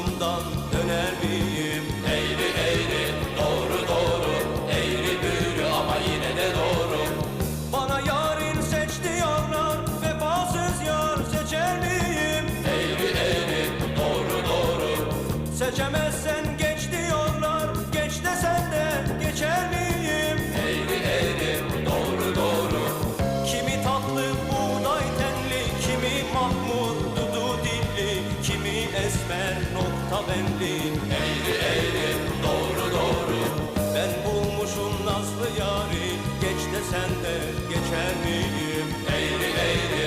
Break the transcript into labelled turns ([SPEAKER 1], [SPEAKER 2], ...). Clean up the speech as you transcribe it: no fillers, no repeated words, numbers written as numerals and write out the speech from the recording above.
[SPEAKER 1] yolundan döner miyim? Eğri eğri, doğru doğru, eğri büğrü ama yine de doğru. Bana yarın seç diyorlar, vefasız yar seçer miyim? Eğri eğri, doğru doğru. Seçemezsen geç diyorlar, geç desen de geçer miyim? Eğri eğri, doğru doğru. Kimi tatlı buğday tenli, kimi mahmur dudu dilli, kimi esmer nokta benli. Eğri eğri, doğru doğru. Ben bulmuşum nazlı yari, geç desen de geçer miyim? Eğri eğri,